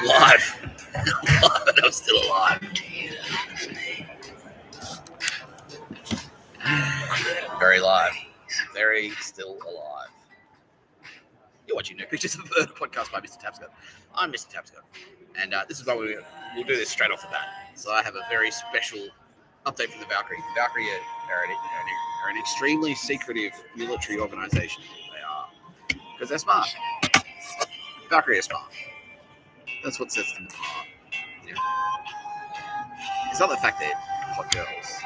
Alive. But I'm still alive. Very live. Very still alive. You're watching New Pictures of the podcast by Mr. Tapscott. I'm Mr. Tapscott. And this is why we'll do this straight off the bat. So I have a very special update from the Valkyrie. The Valkyrie are an extremely secretive military organization. They are. Because they're smart. Valkyrie are smart. That's what sets them apart. You know? It's not the fact they're hot girls.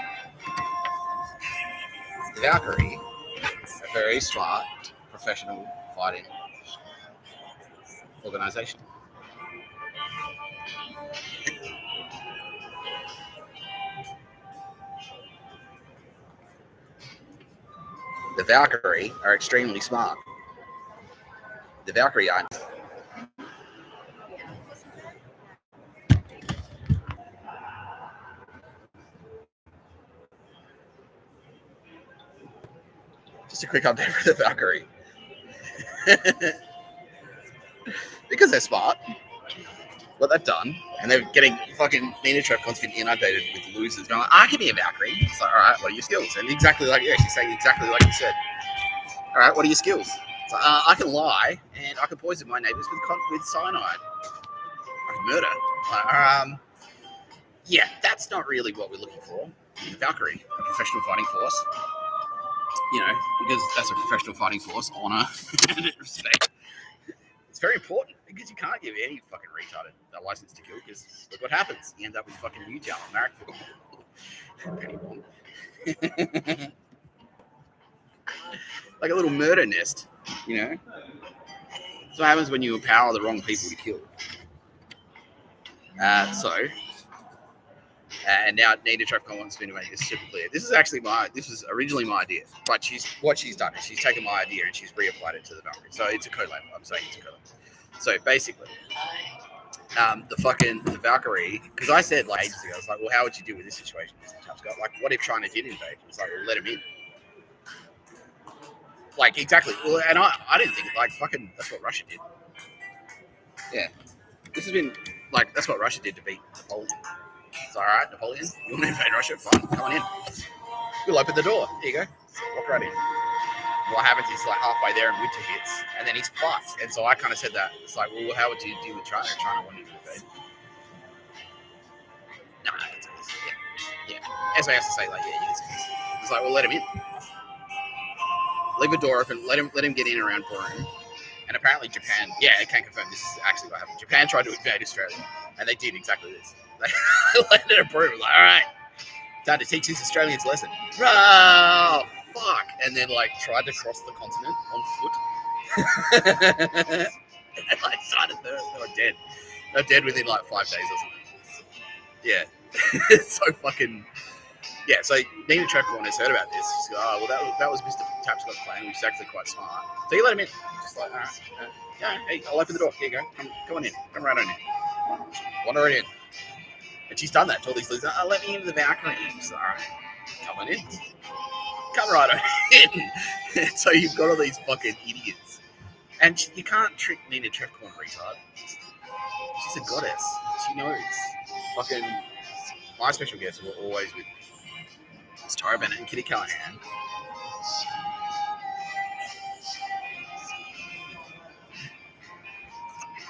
The Valkyrie are a very smart, professional fighting organization. The Valkyrie are extremely smart. The Valkyrie aren't. Just a quick update for the Valkyrie. Because they're smart, what they've done, and they're getting fucking Nina Trefcon's been inundated with losers going, I can be a Valkyrie. It's like, all right, what are your skills? And exactly like, yeah, she's saying exactly like you said. All right, what are your skills? It's like, I can lie, and I can poison my neighbors with cyanide. I can murder. Yeah, that's not really what we're looking for. The Valkyrie, a professional fighting force. You know, because that's a professional fighting force, honor and respect. It's very important because you can't give any fucking retarded a license to kill because look what happens. You end up with fucking Newtown on Marrickville. Like a little murder nest, you know? That's what happens when you empower the wrong people to kill. And now Nina Trefcon wants me to make this super clear. This was originally my idea, but what she's done is she's taken my idea and she's reapplied it to the Valkyrie. So it's a collab. I'm saying it's a collab. So basically, the Valkyrie, because I said like ages ago, I was like, well, how would you deal with this situation, Mr. Tapscott? Like, what if China did invade? It's like, well, let him in. Like, exactly. Well, and I didn't think, like, fucking, that's what Russia did. Yeah. This has been, like, that's what Russia did to beat Napoleon. It's all right, Napoleon, you want to invade Russia? Fine, come on in. We'll open the door. Here you go. Walk right in. What happens is, like, halfway there and winter hits, and then he's fucked. And so I kind of said that. It's like, well, how would you deal with China? China wanted to invade. No, I can say this. Yeah. SAS has to say, like, yeah, you can. It's like, well, let him in. Leave the door open. Let him get in around Peru. And apparently Japan, yeah, I can confirm this is actually what happened. Japan tried to invade Australia, and they did exactly this. They landed at Peru, like, all right, time to teach these Australians a lesson. Oh, fuck. And then, like, tried to cross the continent on foot. And, like, started there. They were dead. They were dead within, like, 5 days or something. Yeah. It's so fucking... Yeah, so Nina Trefcon has heard about this. She's like, oh, well, that was Mr. Tapscott's plan, which is actually quite smart. So you let him in. Just like, all right, yeah, hey, I'll open the door. Here you go. Come on in. Come right on in. Wander right in. And she's done that to all these losers. Let me into the Valkyrie. She's like, all right, come on in. Come right on in. And so you've got all these fucking idiots. And you can't trick Nina Trefcon, retard. She's a goddess. She knows. Fucking, my special guests were always with Tara Bennett and Kitty Callahan.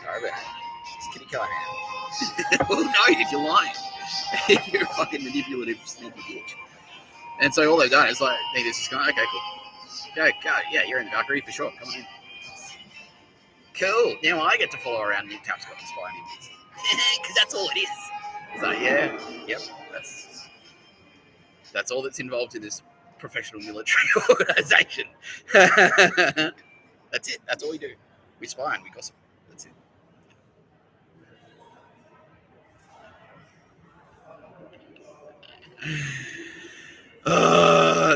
Tara Bennett. It's Kitty Callahan. Well, no, if you're lying. You're a fucking manipulative, sneaky bitch. And so all they've done is like, Nina's just going, okay, cool. Go, yeah, you're in the Valkyrie for sure. Come on in. Cool. Now I get to follow around Nick Tapscott and spy on him. Because that's all it is. It's like, yeah, yep, that's all that's involved in this professional military organization. That's it. That's all we do. We spy and we gossip. That's it.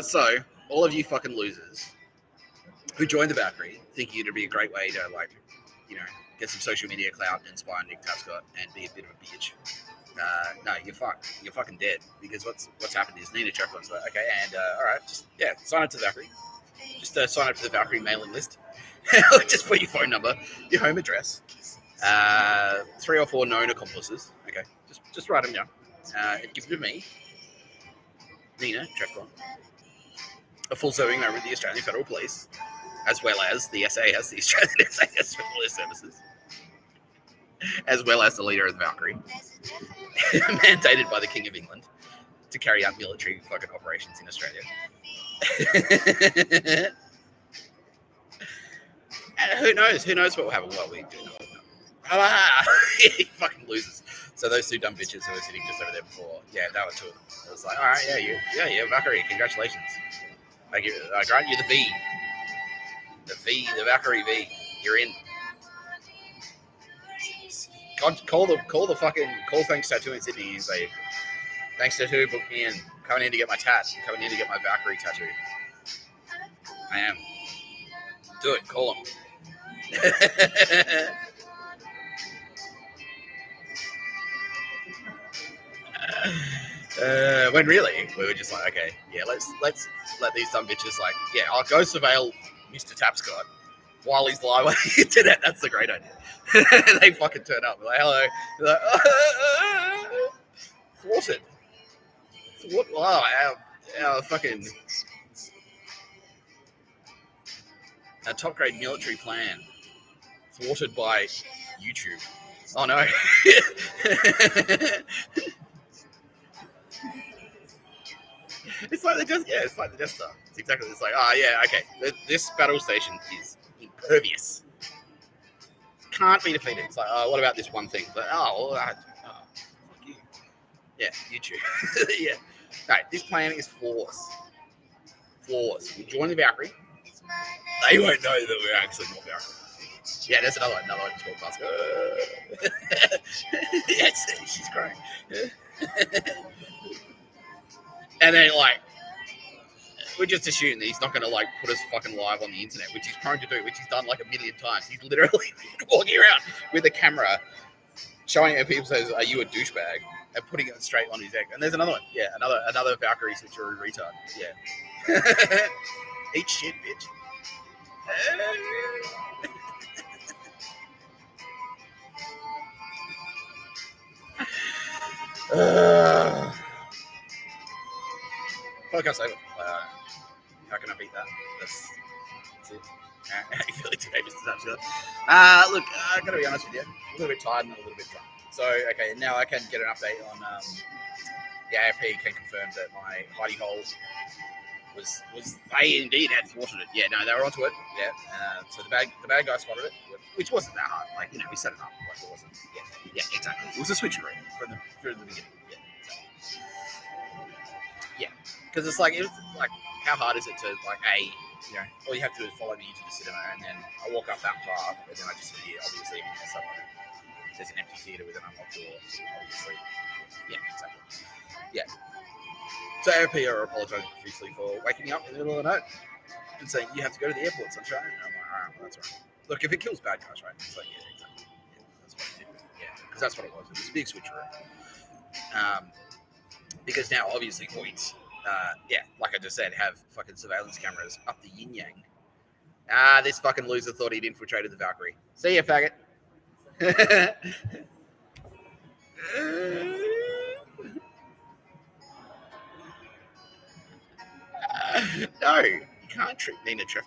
So, all of you fucking losers who joined the Valkyrie thinking it'd be a great way to, like, you know, get some social media clout and spy on Nick Tapscott and be a bit of a bitch. No, you're fucked. You're fucking dead. Because what's happened is Nina Trefcon's like, okay, and all right, just sign up to the Valkyrie. Just sign up to the Valkyrie mailing list. Just put your phone number, your home address, 3 or 4 known accomplices. Okay, just write them down. Give them to me, Nina Trefcon, a full serving member of the Australian Federal Police, as well as the SAS, the Australian SAS for Police Services, as well as the leader of the Valkyrie, mandated by the King of England to carry out military fucking operations in Australia. Who knows? Who knows what will happen? Well, we do know. He fucking loses. So those 2 dumb bitches who were sitting just over there before, yeah, that were 2 of them. It was like, all right, yeah, Valkyrie, congratulations. I grant you the V, the Valkyrie V. You're in. God, call Thanks Tattoo in Sydney and say, Thanks Tattoo, book me in. Coming in to get my tat. Coming in to get my Valkyrie tattoo. I am. Do it. Call them. When really we were just like, okay, yeah, let's let these dumb bitches I'll go surveil Mr. Tapscott while he's live on the internet. That's a great idea. They fucking turn up. They're like, hello. They're like, thwarted. Wow, our fucking our top grade military plan thwarted by YouTube. Oh no. It's like the Death Star. It's exactly. It's like, okay. This battle station is impervious. Can't be defeated. It's like, what about this one thing? It's like, fuck you. Yeah, YouTube. Yeah. No, this plan is flawless. We join the Valkyrie. They won't know that we're actually not Valkyrie. Yeah, there's another one called Tapscott. Yes, she's crying. And then, we just assume that he's not going to, put us fucking live on the internet, which he's prone to do, which he's done, 1,000,000 times. He's literally walking around with a camera, showing it at people, says, are you a douchebag? And putting it straight on his egg. And there's another one. Yeah, another Valkyrie switcheroo retard. Yeah. Eat shit, bitch. Podcast over. How can I beat that? That's it. How you feeling today, Mr. Tapscott? Look, I gotta be honest with you. A little bit tired and a little bit drunk. So, okay, now I can get an update on the AFP can confirm that my hidey hole was they indeed had thwarted it. Yeah, no, they were onto it. Yeah. So the bad guy spotted it, which wasn't that hard. We set it up. It wasn't. Yeah, exactly. It was a switcheroo from the beginning. Yeah. Yeah, because it's how hard is it to all you have to do is follow me into the cinema, and then I walk up that path, and then I just see obviously there's an empty theater with an unlocked door, obviously. Yeah, exactly. Yeah. So AOP are apologising profusely for waking me up in the middle of the night and saying you have to go to the airport, sunshine. And I'm like, all right, well, that's right. Look, if it kills bad guys, right? It's like, yeah, exactly. Yeah, that's what it did. Yeah, because that's what it was. It was a big switcheroo. Because now, obviously, Hoyts, like I just said, have fucking surveillance cameras up the yin yang. This fucking loser thought he'd infiltrated the Valkyrie. See ya, faggot. No, you can't trick Nina Trefcon.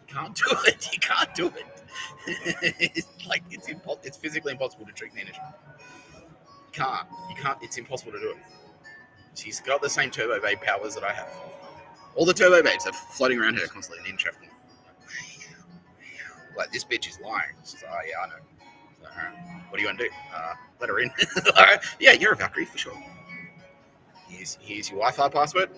You can't do it. You can't do it. It's physically impossible to trick Nina Trefcon. You can't. It's impossible to do it. She's got the same turbo babe powers that I have. All the turbo babes are floating around her constantly. Nina Trefcon. This bitch is lying. She's like, oh yeah, I know. So, all right, what do you want to do? Let her in. All right. Yeah, you're a Valkyrie for sure. Here's your Wi-Fi password.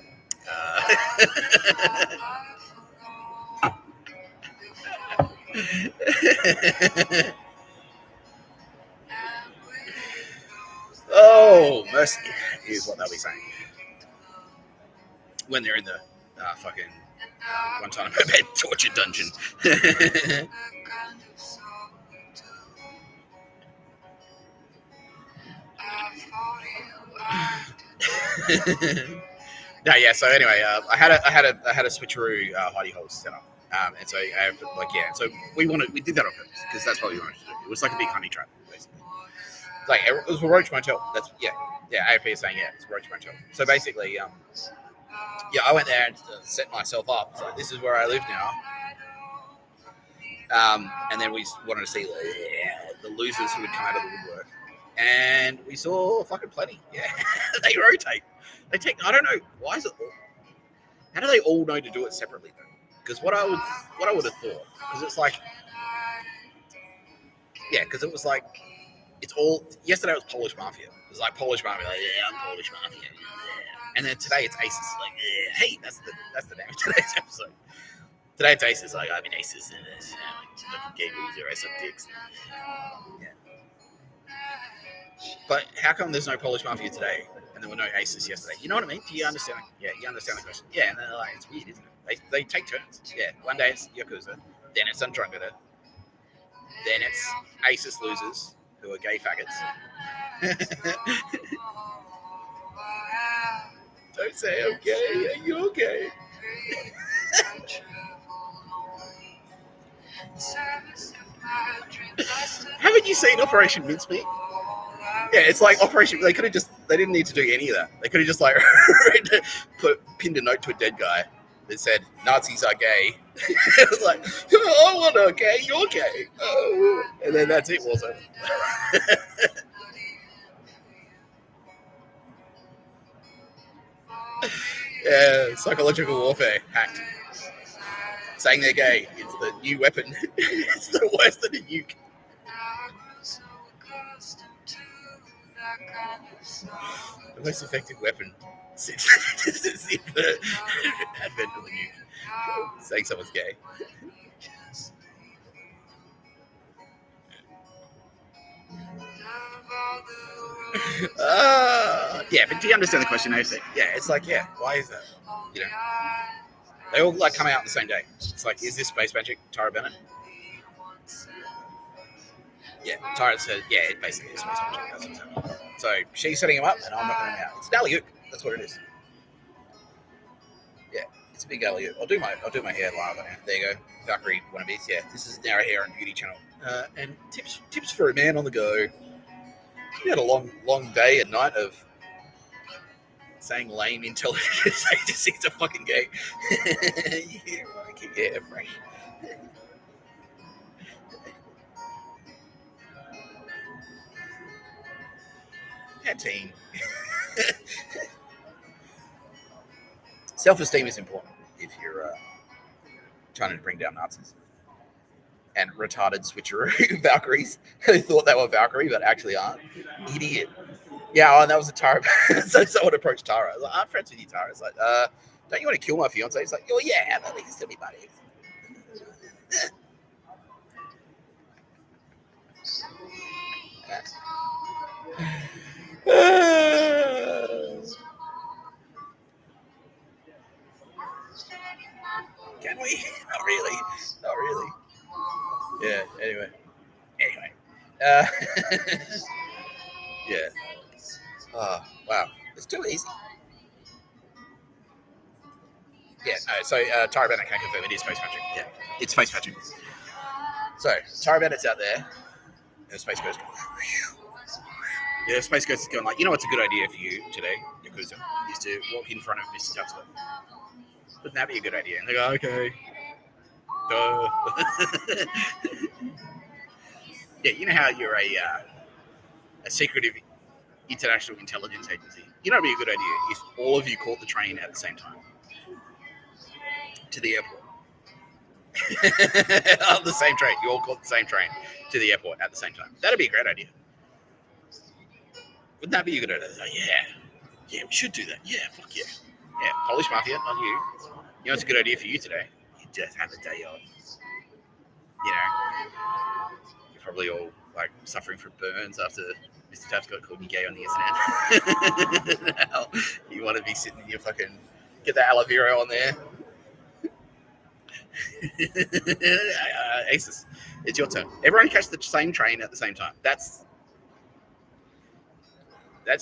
Oh, mercy is what they'll be saying when they're in the fucking Guantanamo Bay torture dungeon. No, yeah. So anyway, I had a switcheroo hidey hole set up, And so so we did that on purpose because that's what we wanted to do. It was like a big honey trap, basically. Like it was a roach motel. That's AFP is saying it's a roach motel. So basically, I went there and set myself up. So this is where I live now. And then we wanted to see the losers who would come out of the woodwork, and we saw fucking plenty. Yeah, they rotate. They take. I don't know why is it. How do they all know to do it separately though? Because what I would have thought, because it's like, because it was like, it's all. Yesterday it was Polish Mafia. It was like Polish Mafia. Like, I'm Polish Mafia. Yeah. And then today it's ASIS. Like, hey, that's the name of today's episode. Today it's ASIS. Like, I'm an ASIS. Fucking gay loser. I suck dicks. Yeah. But how come there's no Polish Mafia today and there were no ASIS yesterday? You know what I mean? Do you understand? Yeah, you understand the question. Yeah, and they're like, it's weird, isn't it? They take turns. Yeah, one day it's Yakuza, then it's Undrungada, then it's ASIS losers who are gay faggots. Don't say I'm gay. Are you okay? Haven't you seen Operation Mincemeat? Yeah, it's like Operation. They didn't need to do any of that. They could have just like pinned a note to a dead guy that said Nazis are gay. It was like, I want to gay, you're gay. Oh. And then that's it, wasn't it? Yeah, psychological warfare hacked. Saying they're gay, it's the new weapon. It's the worse than a nuke. The most effective weapon since the advent of the nuke. Saying someone's gay. But do you understand the question, AFC? Yeah, it's like, why is that? You know, they all like come out on the same day. It's like, is this space magic, Tara Bennett? Yeah, Tara said, it basically is space magic. That's what's happening. So she's setting him up, and I'm knocking him out. It's an alley-oop. That's what it is. Yeah, it's a big alley-oop. I'll do my hair live on it. There you go, Valkyrie wannabes. Yeah, this is now a hair and beauty channel. And tips for a man on the go. You had a long day and night of saying lame intelligence. Just he's a fucking gay. Yeah, fresh. Team. Self-esteem is important if you're trying to bring down Nazis. And retarded switcheroo Valkyries who thought they were Valkyrie but actually aren't. Idiot. Yeah, and that was a Tara. So someone approached Tara. I was like, I'm friends with you, Tara. It's like, don't you want to kill my fiance? It's like, oh yeah, but we can still be buddies. Can we? Not really. Yeah, anyway. Yeah. Oh, wow. It's too easy. Yeah, no, so Tara Bennett can confirm it is space magic. Yeah, it's space magic. So, Tara Bennett's out there, and the Space Ghost. Yeah, Space Ghost is going like, you know what's a good idea for you today, Yakuza, is to walk in front of Mr. Tapscott. Wouldn't that be a good idea? And they go, okay. Duh. Yeah, you know how you're a secretive international intelligence agency. You know, it'd be a good idea if all of you caught the train at the same time to the airport. On the same train. You all caught the same train to the airport at the same time. That'd be a great idea. Wouldn't that be a good idea? Like, yeah, we should do that. Yeah, fuck yeah. Yeah, Polish Mafia, not you. You know what's a good idea for you today? You just have a day off. You know, you're probably all like suffering from burns after Mr. Tapscott called you gay on the internet. Now, you want to be sitting in your fucking, get the aloe vera on there. ASIS, it's your turn. Everyone catch the same train at the same time. That's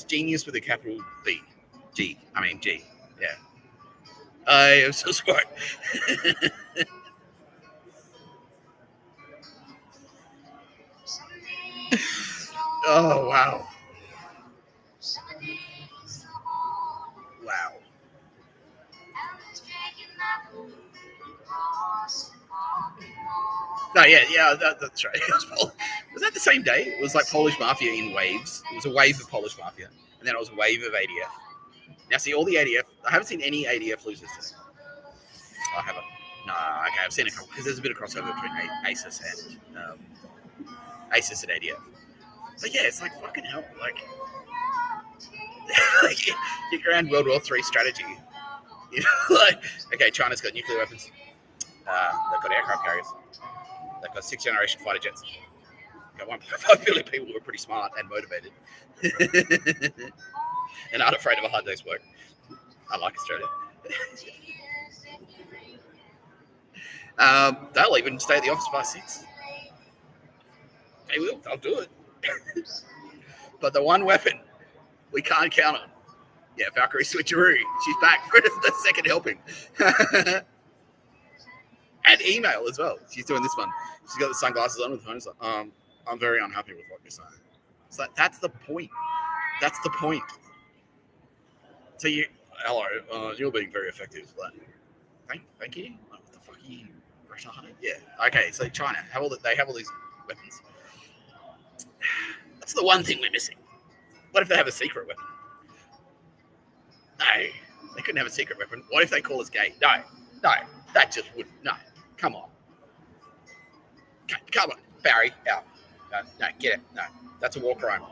genius with a capital B. G. Yeah. I am so smart. Oh, wow. Wow. No, yeah, that's right. Was that the same day? It was like Polish Mafia in waves. It was a wave of Polish Mafia, and then it was a wave of ADF. Now, see, all the ADF, I haven't seen any ADF losers today. I haven't. No, okay, I've seen a couple, because there's a bit of crossover between ASIS and ADF. But yeah, it's like, fucking hell, like your grand World War III strategy. You know, like, okay, China's got nuclear weapons. They've got aircraft carriers. They've got 6th generation fighter jets. They've got 1.5 billion people who are pretty smart and motivated. And aren't afraid of a hard day's work. Unlike Australia. They'll even stay at the office by 6. They will. They'll do it. But the one weapon we can't count on. Yeah, Valkyrie switcheroo. She's back for the second helping. And email as well. She's doing this one. She's got the sunglasses on with the phone. It's like, I'm very unhappy with what you're saying. It's like, that's the point. That's the point. So hello, you're being very effective. Like, thank you. Like, what the fuck are you retarded? Yeah. Okay, so China they have all these weapons. That's the one thing we're missing. What if they have a secret weapon? No, they couldn't have a secret weapon. What if they call us gay? No, that just wouldn't. No, come on. Come on, Barry, out. No, get it. No, that's a war crime.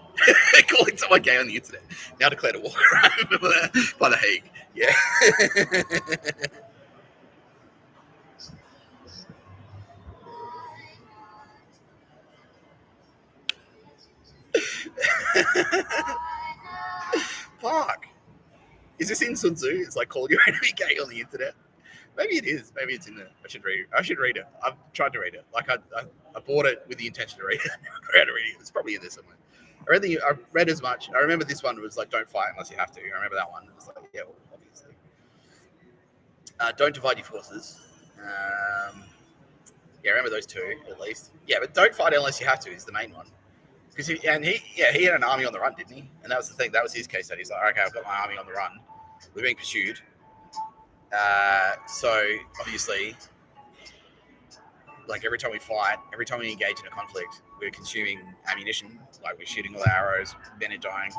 Calling someone gay on the internet. Now declared a war crime by the Hague. Yeah. Fuck. Is this in Sun Tzu? It's like, call your enemy gay on the internet. Maybe it is. Maybe it's in there. I should read it. I've tried to read it. Like, I bought it with the intention to read it. I read it. It's probably in there somewhere. I read as much. I remember this one was like, don't fight unless you have to. I remember that one. It was like, yeah, well, obviously. Don't divide your forces. Yeah, I remember those two at least. Yeah, but don't fight unless you have to is the main one. Because he had an army on the run, didn't he? And that was the thing. That was his case study. He's like, okay, I've got my army on the run. We're being pursued. So obviously, like every time we fight, every time we engage in a conflict, we're consuming ammunition. Like we're shooting all the arrows. Men are dying.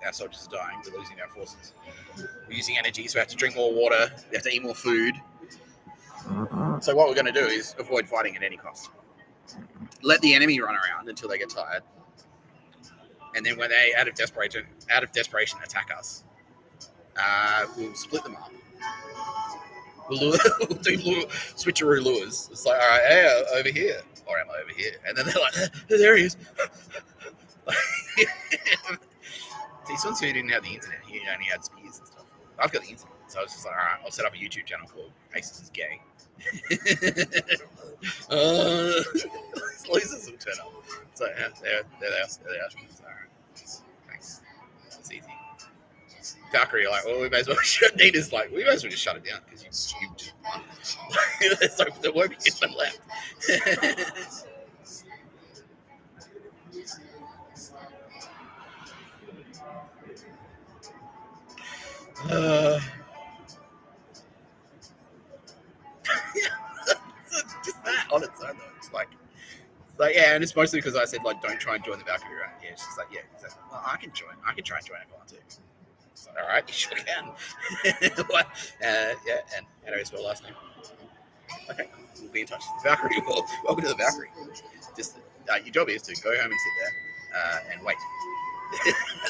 Our soldiers are dying. We're losing our forces. We're using energy, so we have to drink more water. We have to eat more food. So what we're going to do is avoid fighting at any cost. Let the enemy run around until they get tired. And then when they, out of desperation, attack us, we'll split them up. We'll do switcheroo lures. It's like, all right, hey, over here. Or am I over here? And then they're like, there he is. See, Sun Tzu didn't have the internet. He only had spears and stuff. I've got the internet. So I was just like, all right, I'll set up a YouTube channel called ASIS is Gay. Losers will turn up. So yeah, there they are. So, all right. Thanks. It's easy. Valkyrie, like, well, we may as well we may as well just shut it down because you just won. So there won't be anyone left. Just that on its own, though. It's like, yeah, and it's mostly because I said, like, don't try and join the Valkyrie, right? Yeah, it's just like, yeah, exactly. Well, I can join. I can try and join if I want to. It's like, all right, you sure can. Yeah, and how do I spell last name? Okay, we'll be in touch. Valkyrie, welcome to the Valkyrie. Just your job is to go home and sit there and wait.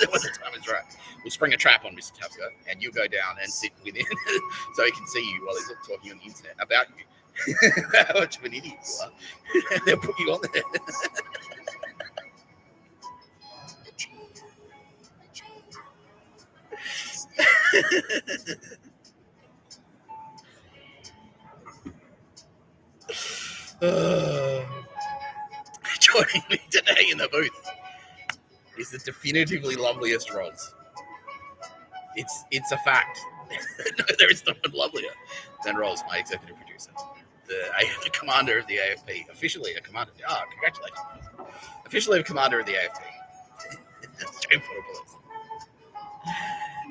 When the time is right, we'll spring a trap on Mr. Tapscott, and you'll go down and sit with him so he can see you while he's talking on the internet about you. How much of an idiot you are. They'll put you on there. Joining me today in the booth is the definitively loveliest Roz. It's a fact. No, there is no one lovelier than Roz, my executive producer. The commander of the AFP. Officially a commander. Congratulations. Officially a commander of the AFP. Dreamwater Police.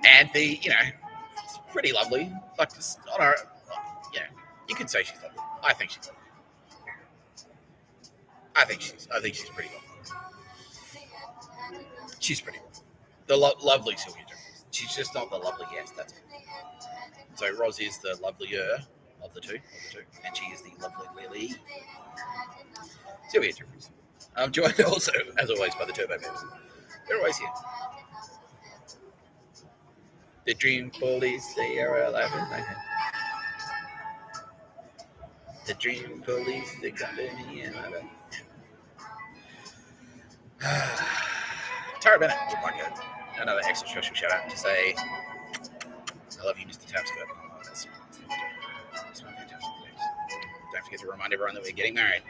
And it's pretty lovely. Like, just on her, you could say she's lovely. I think she's lovely. I think she's pretty lovely. She's pretty lovely. The lovely Sylvia Jeffries. She's just not the loveliest. That's it. So Roz is the lovelier of the two, and she is the lovely Lily. Sylvia Jeffries. I'm joined also, as always, by the Turbo Babes. They're always here. The Dream Police, they are alive in my head. The Dream Police, they come to me and I love Tara Bennett, another extra special shout out to say, I love you, Mr. Tapscott. That's fantastic. Don't forget to remind everyone that we're getting married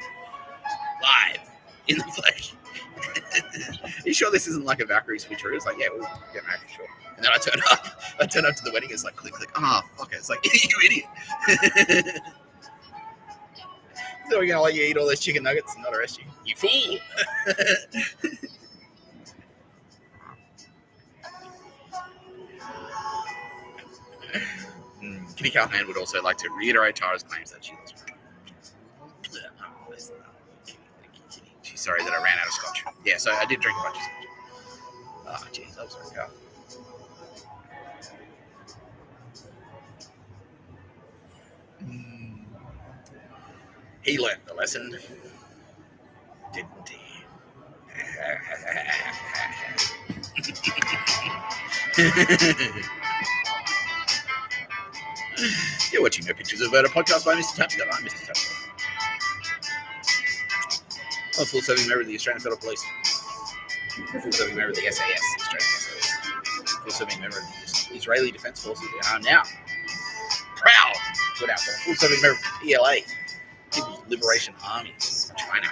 live in the flesh. Are you sure this isn't like a Valkyrie switcheroo? It's like, yeah, we'll get married for sure. And then I turn up to the wedding. It's like, click. Ah, oh, fuck it. It's like, you idiot. So we're gonna let you eat all those chicken nuggets and not arrest you. You fool. Kitty Callahan would also like to reiterate Tara's claims that she was She's sorry that I ran out of scotch. Yeah, so I did drink a bunch of scotch. Oh, jeez, I'm sorry, Carl. He learned the lesson, didn't he? You're watching No Pictures of Murder podcast by Mr. Tapscott. I'm Mr. Tapscott. I'm a full-serving member of the Australian Federal Police. A full-serving member of the SAS, Australian SAS. Full-serving member of the Israeli Defense Forces. I'm now proud to announce I'm a full-serving member of the PLA, People's Liberation Army of China.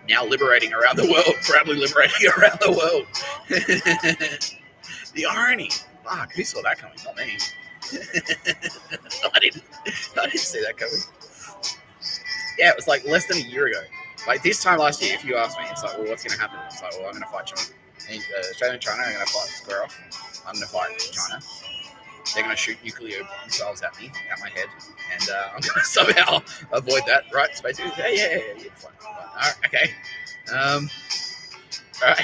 Now liberating around the world, proudly liberating around the world. The irony. Fuck, who saw that coming? Not me. I didn't see that coming. Yeah, it was like less than a year ago. Like this time last year, if you asked me, it's like, well, what's going to happen? It's like, well, I'm going to fight China. Australia and China are going to fight square off. I'm going to fight China. They're going to shoot nuclear missiles at me, at my head, and I'm going to somehow avoid that, right? Space. Yeah, fine. Right, okay. All right.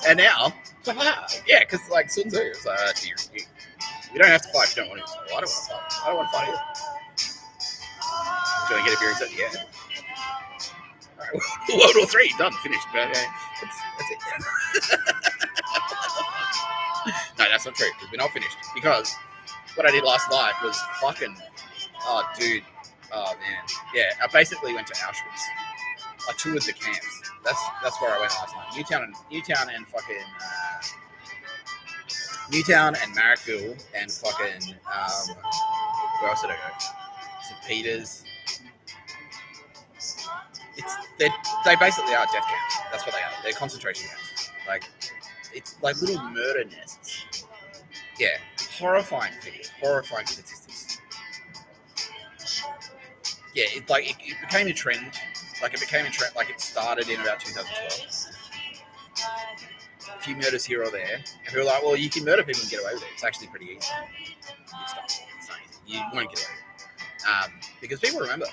And now, yeah, because like Sun Tzu, it's like, you don't have to fight if you don't want to. So, well, I don't want to fight. I don't want to fight either. Do you want to get a beer instead? Yeah. All right. World War III, done, finished. Okay. That's it. No, that's not true, because we're not finished. Because what I did last night was fucking, oh, dude. Oh, man. Yeah, I basically went to Auschwitz. I toured the camps. That's where I went last night. Newtown and Marrickville and fucking, where else did I go? St. Peters. They basically are death camps. That's what they are. They're concentration camps. Like, it's like little murder nests. Yeah, horrifying figures, horrifying statistics. Yeah, it became a trend. Like it started in about 2012. A few murders here or there, and people were like, "Well, you can murder people and get away with it. It's actually pretty easy." It's not easy. You won't get away with it because people remember.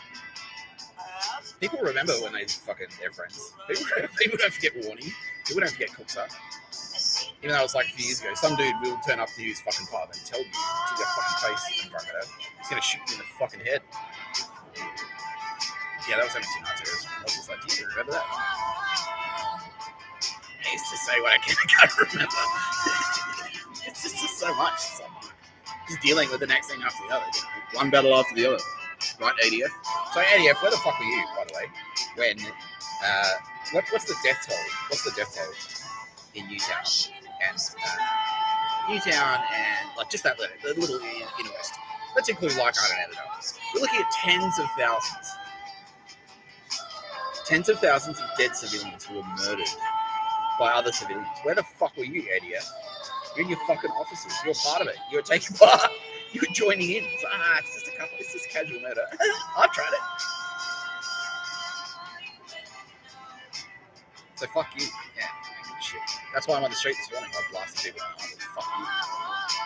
People remember when they fucking their friends. People don't forget warning. People don't forget cooks up. Even though it was like a few years ago, some dude will turn up to his fucking pub and tell you to your fucking face and drunk it out. He's gonna shoot you in the fucking head. Yeah, that was only 2 nights ago. I was just like, do you remember that? I used to say what I can't remember. It's just so much. It's like, just dealing with the next thing after the other. You know? One battle after the other. Right, ADF? So ADF, where the fuck were you, by the way? When, what's the death toll? What's the death toll in Newtown? And like just that little inner west. Let's include like, I don't know. We're looking at tens of thousands of dead civilians who were murdered by other civilians. Where the fuck were you, ADF? You're in your fucking offices. You're part of it. You're taking part. You're joining in. It's just casual murder. I've tried it. So fuck you. Yeah. shit. That's why I'm on the street this morning. I blasted people. Fuck you.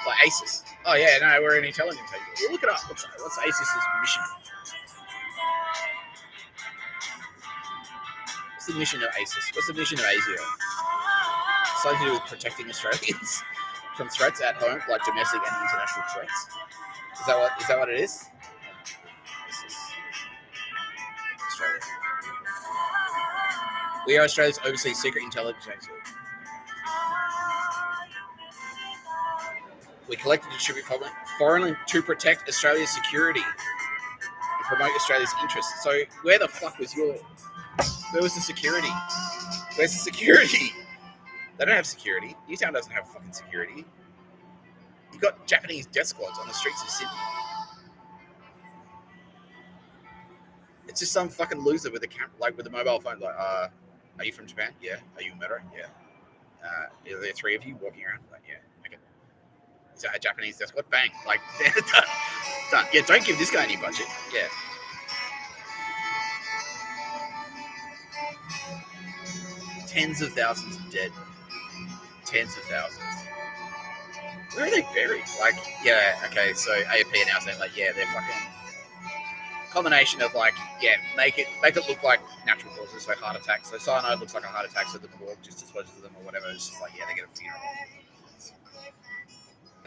Like ASIS. Oh yeah, no, we're an intelligence agency. Look it up. What's ASIS's mission? What's the mission of ASIS? What's the mission of ASIO? Something to do with protecting Australians from threats at home, like domestic and international threats. Is that what it is? ASIS. Australia. We are Australia's overseas secret intelligence agency. We collect and distribute foreign to protect Australia's security and promote Australia's interests. So where the fuck was where was the security? Where's the security? They don't have security. Newtown doesn't have fucking security. You've got Japanese death squads on the streets of Sydney. It's just some fucking loser with a camera, like with a mobile phone. Like, are you from Japan? Yeah. Are you a murderer? Yeah. Are there 3 of you walking around? Like, yeah. Okay. Is that a Japanese death squad? Bang. Like, done. Done. Yeah. Don't give this guy any budget. Yeah. Tens of thousands dead. Tens of thousands. Where are they buried? Like, yeah, okay, so AFP now saying like, yeah, they're fucking combination of like, yeah, make it look like natural causes, so heart attacks. So cyanide looks like a heart attack, so the morgue just disposes of them or whatever. It's just like, yeah, they get a funeral.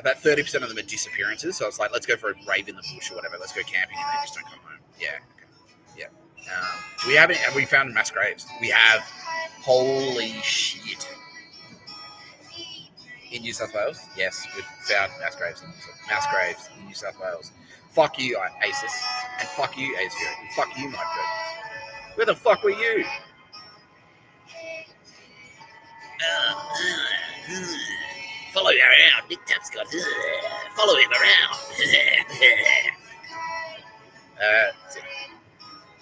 About 30% of them are disappearances, so it's like, let's go for a rave in the bush or whatever. Let's go camping and they just don't come home. Yeah, okay, yeah. Have we found mass graves? We have. Holy shit. In New South Wales? Yes, we've found mass graves in New South Wales. Fuck you, ASIS. And fuck you, ASIO. And fuck you, Mike Burgess. Where the fuck were you? Follow me around, Nick Tapscott. Follow him around.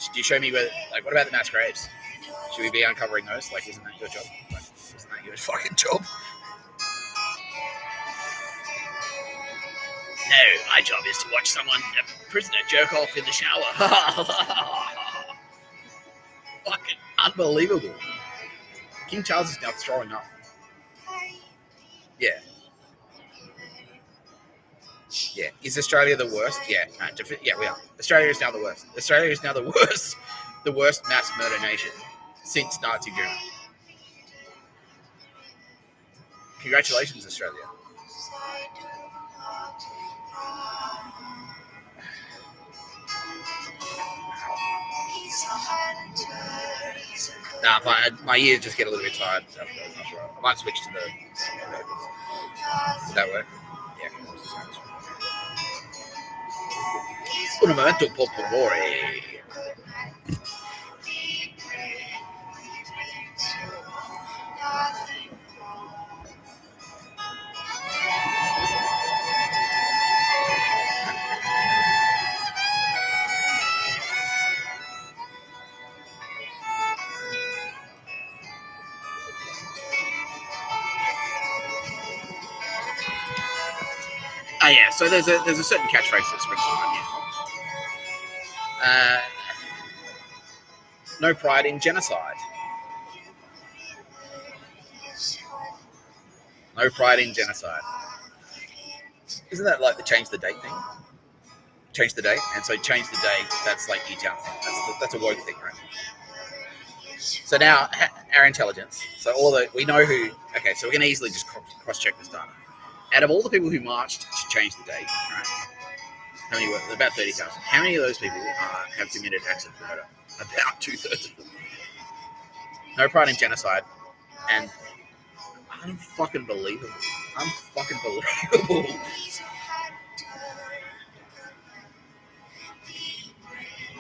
Should you show me where, like, what about the mass graves? Should we be uncovering those? Like, isn't that your job? Like, isn't that your fucking job? No, my job is to watch a prisoner jerk off in the shower. Fucking unbelievable. King Charles is now throwing up. Yeah. Yeah. Is Australia the worst? Yeah. Yeah, we are. Australia is now the worst. Australia is now the worst mass murder nation since Nazi Germany. Congratulations, Australia. Nah, my ears just get a little bit tired. I might switch to the. Would that work? Yeah. Un momento, por favor. Yeah, so there's a certain catchphrase that springs to mind here. No pride in genocide. No pride in genocide. Isn't that like the change the date thing? Change the date, and so change the date. That's like Newtown thing. That's a woke thing, right? So now our intelligence. So we know who. Okay, so we can easily just cross-check this data. Out of all the people who marched to change the date, right? How many were? About 30,000. How many of those people have committed acts of murder? About 2/3 of them. No pride in genocide, and unbelievable.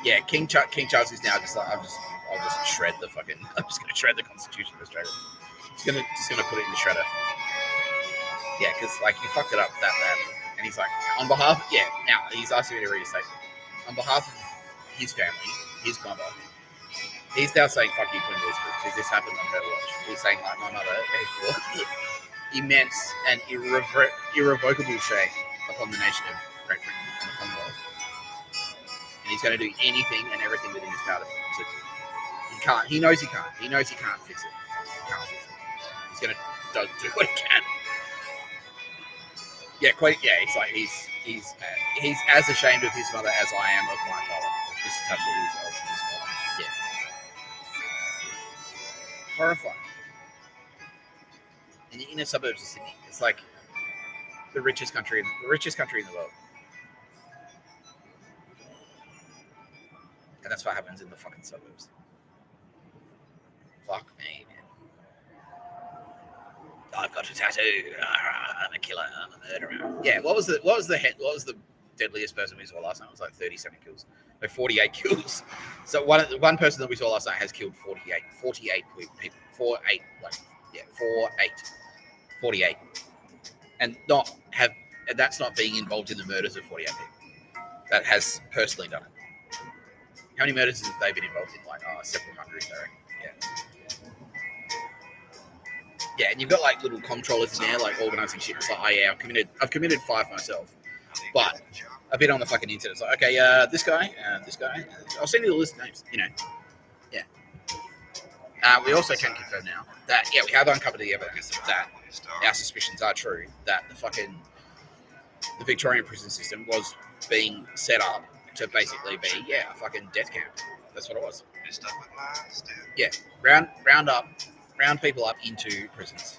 Yeah, King Charles is now just like I'll just shred the fucking. I'm just gonna shred the Constitution of Australia. Just gonna put it in the shredder. Yeah, because like he fucked it up that bad, and he's like, on behalf, yeah. Now he's asking me to read a statement on behalf of his family, his mother. He's now saying, "Fuck you, Queen Elizabeth," because this happened on her watch. He's saying, like, my mother has brought immense and irrevocable shame upon the nation of Great Britain and the Commonwealth, and he's going to do anything and everything within his power to. He knows he can't. He knows he can't fix it. He can't fix it. He's He's going to do what he can. Yeah, quite. Yeah, it's like he's as ashamed of his mother as I am of my father. This is what he is of his father. Yeah, horrifying. In the inner suburbs of Sydney, it's like the richest country in the world, and that's what happens in the fucking suburbs. Fuck me, man. I've got a tattoo. I'm a killer. I'm a murderer. Yeah. What was the deadliest person we saw last night? It was like 37 kills. Like 48 kills. So one person that we saw last night has killed 48 people. 48. And that's not being involved in the murders of 48 people. That has personally done it. How many murders have they been involved in? Like several hundred, I reckon. Yeah. Yeah, and you've got like little controllers in there, like organising shit. It's like, oh yeah, I've committed 5 myself, but a bit on the fucking internet. It's like, okay, this guy. I'll send you the list of names. You know, yeah. We also can confirm now that we have uncovered the evidence that our suspicions are true. That the Victorian prison system was being set up to basically be a fucking death camp. That's what it was. Yeah, round people up into prisons,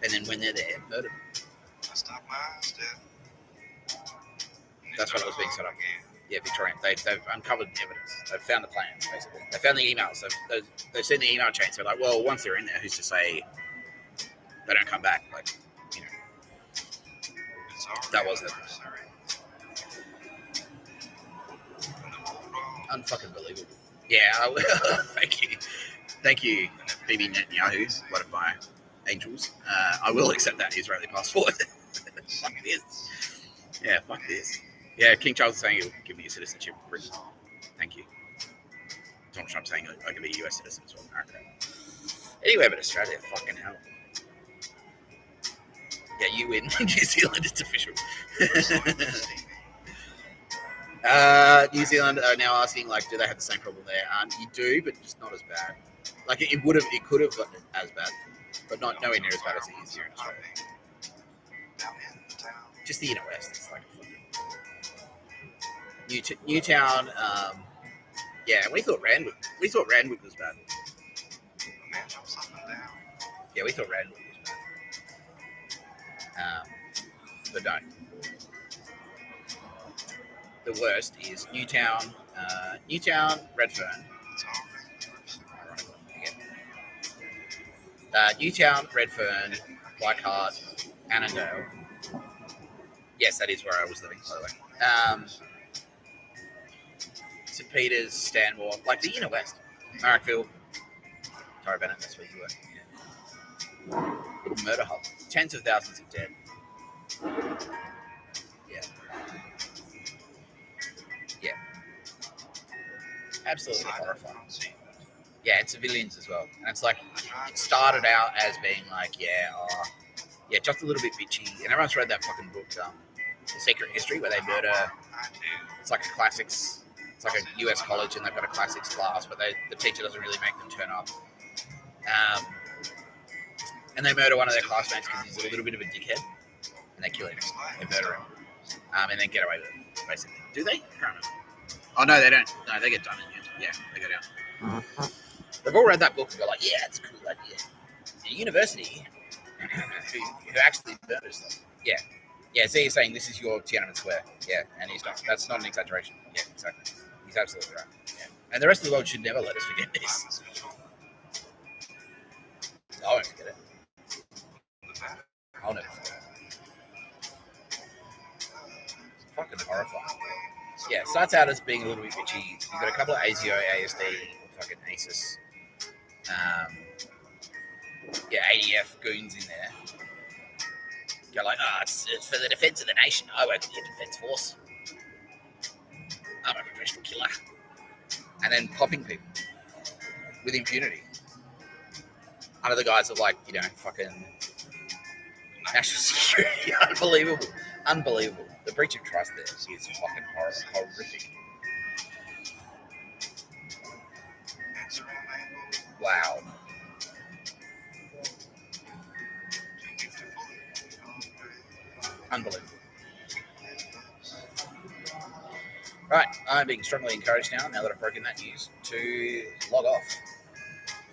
and then when they're there, murder them. That's what it was being set up for. Yeah, Victorian. They've uncovered the evidence. They've found the plans, basically. They found the emails. They've seen the email chains. They're like, well, once they're in there, who's to say they don't come back? Like, you know, that was it. Unfucking believable. Yeah, I will. Thank you, Bibi Netanyahu, one of my angels. I will accept that Israeli passport. Fuck this. Yeah, fuck this. Yeah, King Charles is saying he'll give me a citizenship in Britain. Thank you. Donald Trump saying I can be a US citizen as well. Okay. Anyway, but Australia, fucking hell. Yeah, you win. New Zealand, it's official. New Zealand are now asking, like, do they have the same problem there? You do, but just not as bad. Like, it could have gotten as bad, but nowhere near as bad as it is here in Australia. Just the inner west. It's like Newtown. Yeah, we thought Randwick was bad. Yeah, we thought Randwick was bad. But no. The worst is Newtown, Redfern. Newtown, Redfern, Leichhardt, Annandale. Yes, that is where I was living, by the way. St. Peters, Stanmore, like the inner west. Marrickville, Torrey Bennett, that's where you were. Yeah. Murder hub. Tens of thousands of dead. Yeah. Absolutely horrifying. Yeah, and civilians as well. And it's like, it started out as being like, just a little bit bitchy. And everyone's read that fucking book, The Secret History, where they murder. It's like a classics. It's like a US college, and they've got a classics class, but the teacher doesn't really make them turn up. And they murder one of their classmates because he's a little bit of a dickhead, and they kill him. They murder him, and then get away with it. Basically, do they? I can't remember. Oh no, they don't. No, they get done in the end. Yeah, they go down. They've all read that book and go like, yeah, it's a cool idea. A university who actually murders them. Yeah. Yeah, so you're saying this is your Tiananmen Square. Yeah, and he's not. That's not an exaggeration. Yeah, exactly. He's absolutely right. Yeah. And the rest of the world should never let us forget this. I won't forget it. I'll never forget it. Fucking horrifying. Yeah, starts out as being a little bit bitchy. You've got a couple of ASIO, ASD, fucking ASIS. ADF goons in there. You're like, it's for the defence of the nation. I work in the defence force. I'm a professional killer. And then popping people with impunity. Under the guise of, like, fucking national security. Unbelievable. The breach of trust there is fucking horrific. Wow. Unbelievable. Right, I'm being strongly encouraged now that I've broken that news, to log off.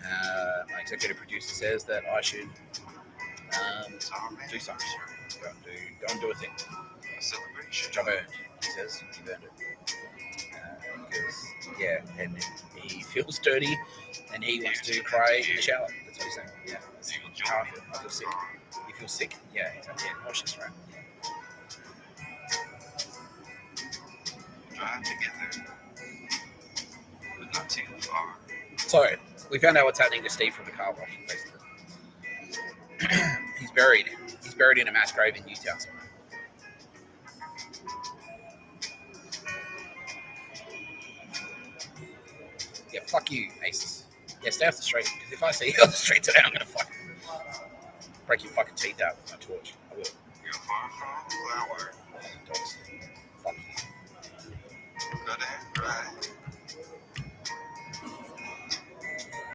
My executive producer says that I should do something. Go and do a thing. Which I've earned, he says. You've earned it. Because, yeah, and he feels dirty and he wants to cry in the shower. That's what he's saying. Yeah, that's how I feel. I feel sick. You feel sick? Yeah, exactly. Yeah, nauseous, right? Drive together, but not too far. So, we found out what's happening to Steve from the car wash, basically. He's buried. He's buried in a mass grave in Newtown somewhere. Yeah, fuck you, ASIS. Yeah, stay off the street. Because if I see you on the street today, I'm gonna fucking break your fucking teeth out with my torch. I will. You're far from flower. Fucking dogs. Fuck you. Good and right.